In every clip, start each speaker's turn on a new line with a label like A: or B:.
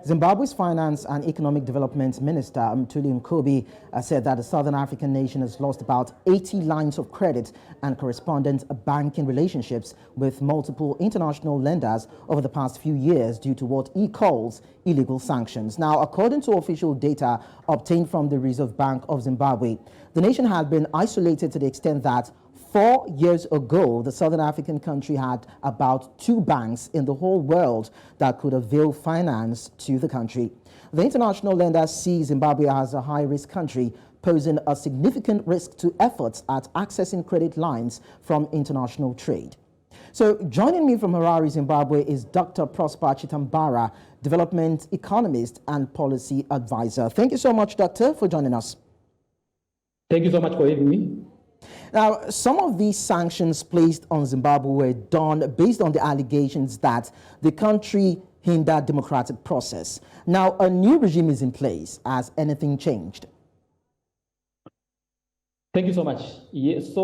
A: Zimbabwe's Finance and Economic Development Minister, Mthuli Ncube, said that the Southern African nation has lost about 80 lines of credit and correspondent banking relationships with multiple international lenders over the past few years due to what he calls illegal sanctions. Now, according to official data obtained from the Reserve Bank of Zimbabwe, the nation had been isolated to the extent that 4 years ago, the Southern African country had about 2 banks in the whole world that could avail finance to the country. The international lenders see Zimbabwe as a high-risk country, posing a significant risk to efforts at accessing credit lines from international trade. So joining me from Harare, Zimbabwe is Dr. Prosper Chitambara, development economist and policy advisor. Thank you so much, Doctor, for joining us.
B: Thank you so much for having me.
A: Now, some of these sanctions placed on Zimbabwe were done based on the allegations that the country hindered democratic process. Now, a new regime is in place. Has anything changed?
B: Thank you so much. Yes,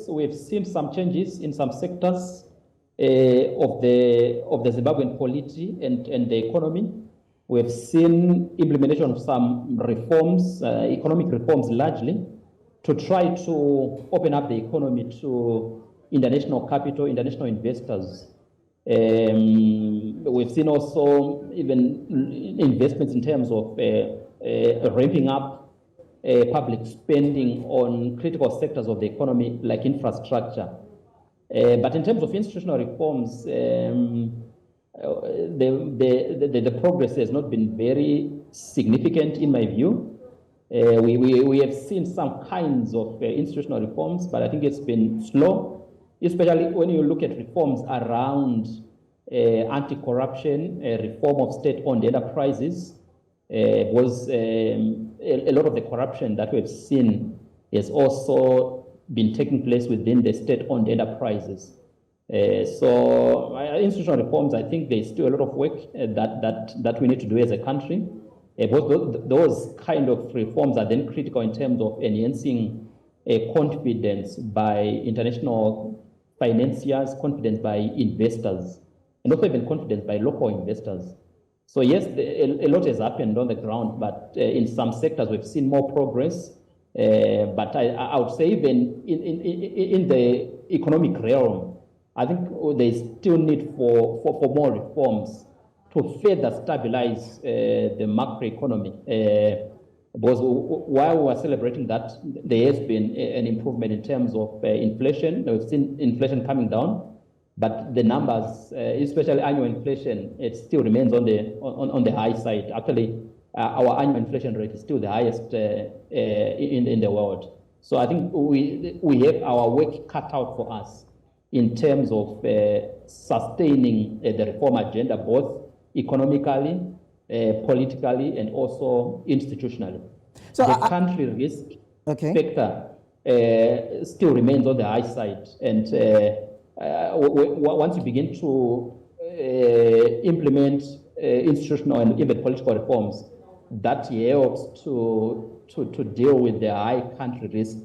B: we've seen some changes in some sectors of the Zimbabwean polity and the economy. We've seen implementation of some reforms, economic reforms largely, to try to open up the economy to international capital, international investors. We've seen also even investments in terms of ramping up public spending on critical sectors of the economy, like infrastructure. But in terms of institutional reforms, the progress has not been very significant in my view. We have seen some kinds of institutional reforms, but I think it's been slow, especially when you look at reforms around anti-corruption, reform of state-owned enterprises. Was a lot of the corruption that we've seen has also been taking place within the state-owned enterprises. So institutional reforms, I think there's still a lot of work that we need to do as a country. But those kind of reforms are then critical in terms of enhancing confidence by international financiers, confidence by investors, and also even confidence by local investors. So yes, a lot has happened on the ground, but in some sectors we've seen more progress. But I would say even in the economic realm, I think there's still need for more reforms to further stabilize the macroeconomy. Because while we are celebrating that, there has been an improvement in terms of inflation. We've seen inflation coming down, but the numbers, especially annual inflation, it still remains on the high side. Actually, our annual inflation rate is still the highest in the world. So I think we have our work cut out for us in terms of sustaining the reform agenda, both economically, politically, and also institutionally. So the country risk factor still remains on the high side. And once you begin to implement institutional and even political reforms, that helps to deal with the high country risk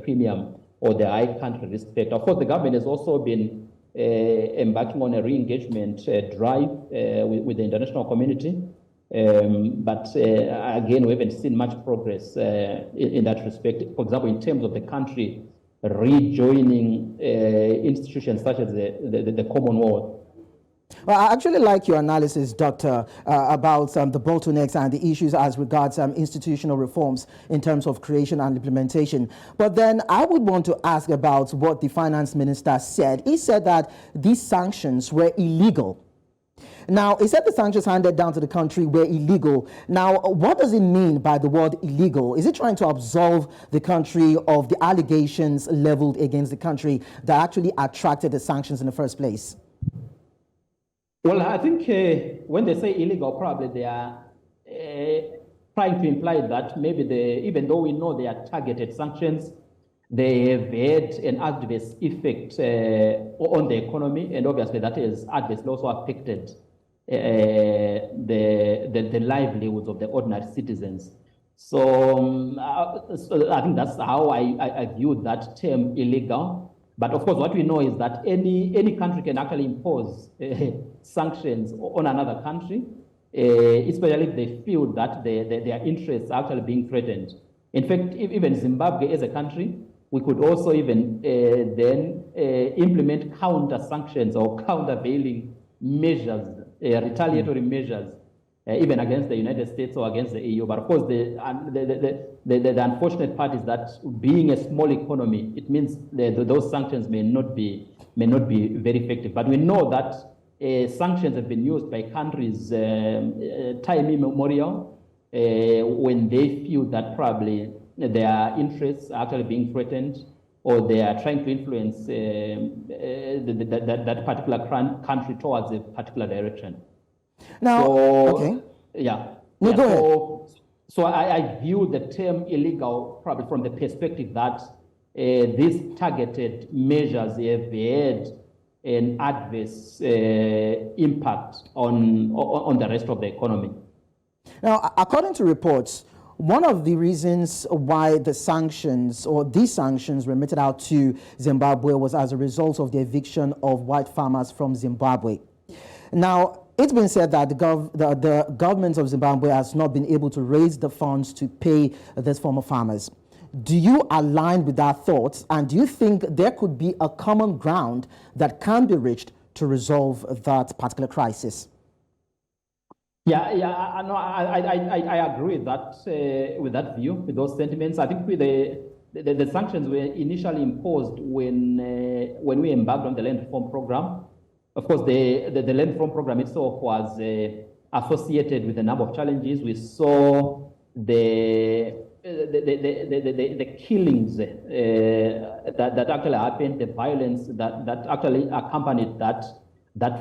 B: premium or the high country risk factor. Of course, the government has also been embarking on a re-engagement drive with the international community. But again, we haven't seen much progress in that respect. For example, in terms of the country rejoining institutions such as the Commonwealth.
A: Well, I actually like your analysis, Doctor, about the bottlenecks and the issues as regards institutional reforms in terms of creation and implementation. But then I would want to ask about what the finance minister said. He said that these sanctions were illegal. Now, he said the sanctions handed down to the country were illegal. Now, what does it mean by the word illegal? Is it trying to absolve the country of the allegations leveled against the country that actually attracted the sanctions in the first place?
B: Well, I think when they say illegal, probably they are trying to imply that maybe even though we know they are targeted sanctions, they have had an adverse effect on the economy, and obviously that has adversely also affected the livelihoods of the ordinary citizens. So I think that's how I view that term illegal. But of course, what we know is that any country can actually impose sanctions on another country. especially if they feel that their interests are actually being threatened. In fact, even Zimbabwe as a country, we could also even then implement counter sanctions or countervailing measures, retaliatory measures, even against the United States or against the EU. But of course, the unfortunate part is that being a small economy, it means those sanctions may not be very effective. But we know that sanctions have been used by countries time immemorial when they feel that probably their interests are actually being threatened, or they are trying to influence that particular country towards a particular direction.
A: Now, okay.
B: Yeah.
A: No, go ahead.
B: So I view the term illegal probably from the perspective that these targeted measures have had an adverse impact on the rest of the economy.
A: Now, according to reports, one of the reasons why the sanctions or these sanctions were meted out to Zimbabwe was as a result of the eviction of white farmers from Zimbabwe. Now, it's been said that the government of Zimbabwe has not been able to raise the funds to pay these former farmers. Do you align with that thought, and do you think there could be a common ground that can be reached to resolve that particular crisis?
B: I agree with that view, with those sentiments. I think the sanctions were initially imposed when we embarked on the land reform program. Of course, the land reform program itself was associated with a number of challenges. We saw the killings that actually happened, the violence that actually accompanied that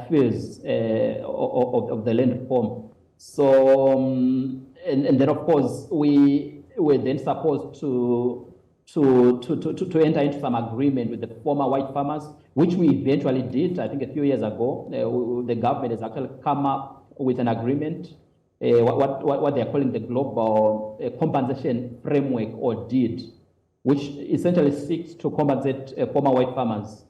B: phase of the land reform. So, and then of course we were then supposed to enter into some agreement with the former white farmers, which we eventually did. I think a few years ago, the government has actually come up with an agreement, what they're calling the Global Compensation Framework, or DEED, which essentially seeks to compensate former white farmers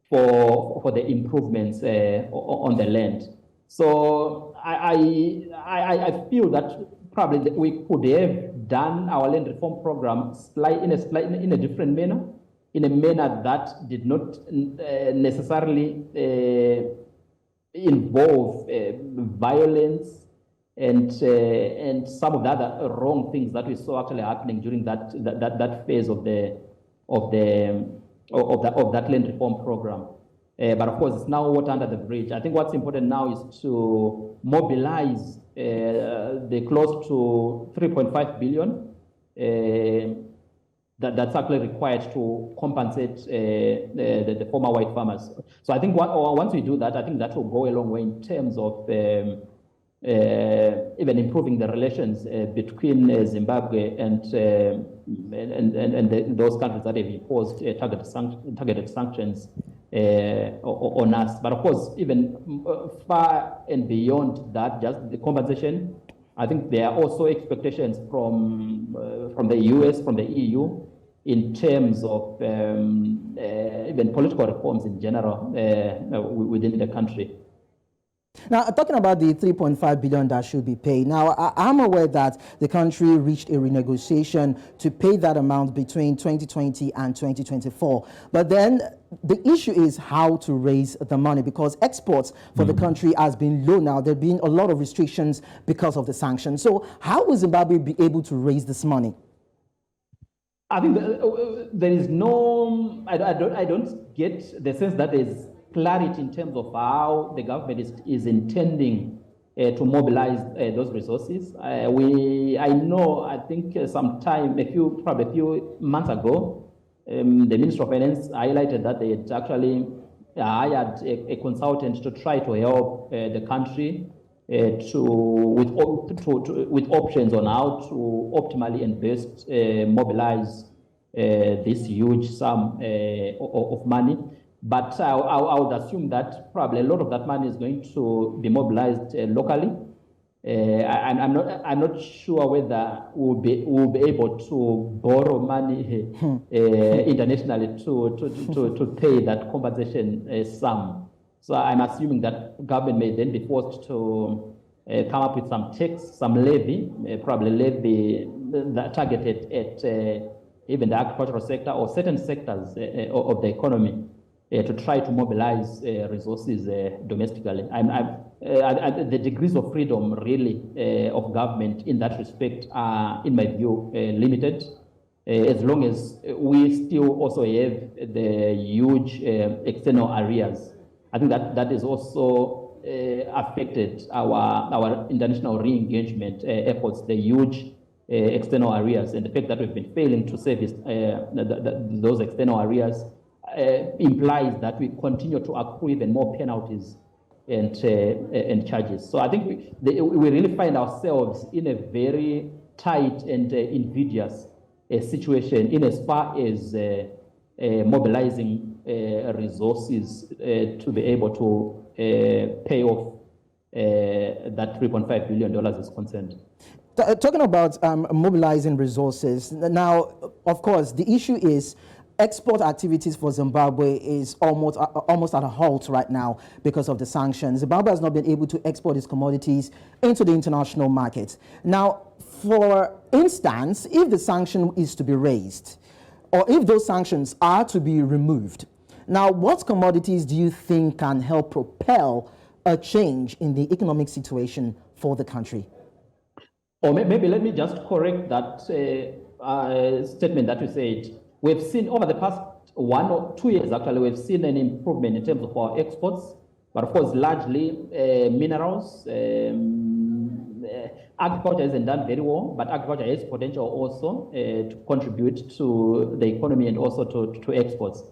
B: for the improvements on the land. So I feel that probably we could have done our land reform program in a different manner, in a manner that did not necessarily involve violence and some of the other wrong things that we saw actually happening during that phase of that land reform program. But of course, it's now water under the bridge. I think what's important now is to mobilize the close to 3.5 billion that's actually required to compensate the former white farmers. So I think once we do that, I think that will go a long way in terms of even improving the relations between Zimbabwe and those countries that have imposed targeted sanctions on us. But of course, even far and beyond that, just the compensation, I think there are also expectations from the US, from the EU, in terms of even political reforms in general within the country.
A: Now, talking about the 3.5 billion that should be paid. Now, I'm aware that the country reached a renegotiation to pay that amount between 2020 and 2024. But then the issue is how to raise the money, because exports for the country has been low now. There have been a lot of restrictions because of the sanctions. So how will Zimbabwe be able to raise this money?
B: I think there is no, I don't get the sense that there's clarity in terms of how the government is intending to mobilize those resources. I know, I think sometime, probably a few months ago, the Minister of Finance highlighted that they had actually hired a consultant to try to help the country with options on how to optimally and best mobilize this huge sum of money. But I would assume that probably a lot of that money is going to be mobilized locally. I'm not sure whether we'll be able to borrow money internationally to pay that compensation sum. So I'm assuming that government may then be forced to come up with some tax, some levy, probably levy that targeted at even the agricultural sector or certain sectors of the economy to try to mobilize resources domestically. The degrees of freedom really of government in that respect are, in my view, limited. As long as we still also have the huge external arrears, I think that is also affected our international re-engagement efforts, the huge external arrears, and the fact that we've been failing to service those external arrears implies that we continue to accrue even more penalties and charges. So I think we really find ourselves in a very tight and invidious situation in as far as mobilizing resources to be able to pay off that $3.5 billion is concerned.
A: Talking about mobilizing resources, now, of course, the issue is export activities for Zimbabwe is almost at a halt right now because of the sanctions. Zimbabwe has not been able to export its commodities into the international market. Now, for instance, if the sanction is to be raised, or if those sanctions are to be removed, now what commodities do you think can help propel a change in the economic situation for the country?
B: Or maybe let me just correct that statement that you said. We've seen over the past 1 or 2 years, actually, we've seen an improvement in terms of our exports, but of course, largely minerals. Agriculture hasn't done very well, but agriculture has potential also to contribute to the economy and also to exports.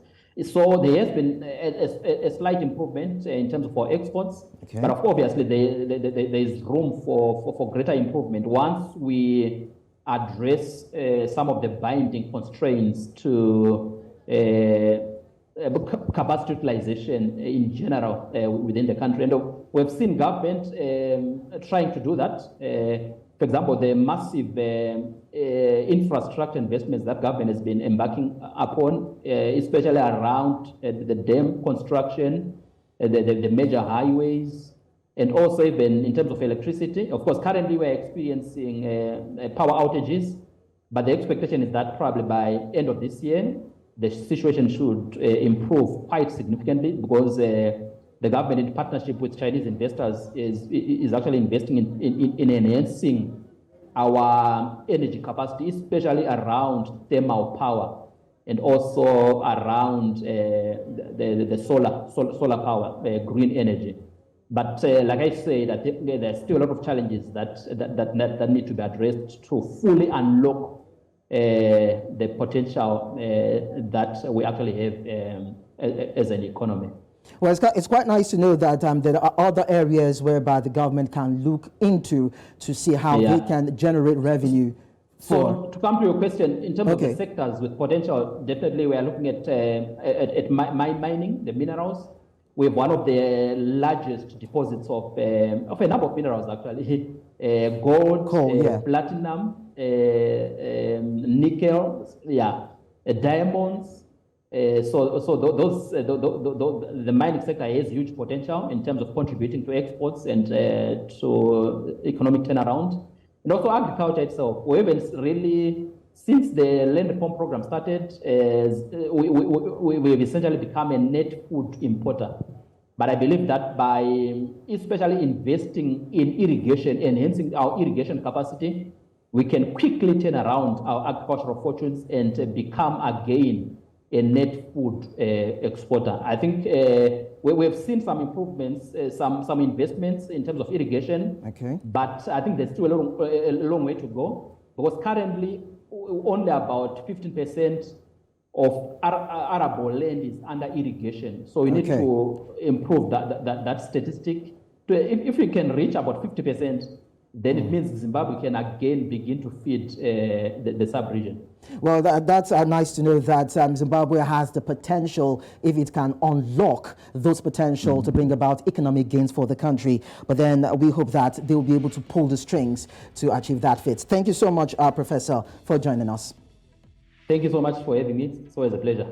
B: So there has been a slight improvement in terms of our exports, okay. But obviously there is room for greater improvement once we address some of the binding constraints to capacity utilization in general within the country. And we've seen government trying to do that. For example, the massive infrastructure investments that government has been embarking upon, especially around the dam construction, the major highways, and also even in terms of electricity. Of course, currently we're experiencing power outages, but the expectation is that probably by end of this year, the situation should improve quite significantly because the government, in partnership with Chinese investors, is actually investing in enhancing our energy capacity, especially around thermal power and also around the solar power, green energy. But like I said, I think there's still a lot of challenges that need to be addressed to fully unlock the potential that we actually have as an economy.
A: Well, it's quite nice to know that there are other areas whereby the government can look into to see how they can generate revenue.
B: So to come to your question, in terms of the sectors with potential, definitely we are looking at mining, the minerals. We have one of the largest deposits of a number of minerals, actually. Gold, platinum, nickel, diamonds. So the mining sector has huge potential in terms of contributing to exports and to economic turnaround. And also agriculture itself. We haven't really, since the land reform program started, we've essentially become a net food importer. But I believe that by especially investing in irrigation, enhancing our irrigation capacity, we can quickly turn around our agricultural fortunes and become again a net food exporter. I think we've seen some improvements, some investments in terms of irrigation, but I think there's still a long way to go because currently only about 15% of arable land is under irrigation. So we need to improve that statistic. If we can reach about 50%, then it means Zimbabwe can again begin to feed the sub-region.
A: Well, that's nice to know that Zimbabwe has the potential, if it can unlock those potential to bring about economic gains for the country. But then we hope that they will be able to pull the strings to achieve that fit. Thank you so much, Professor, for joining us.
B: Thank you so much for having me. It's always a pleasure.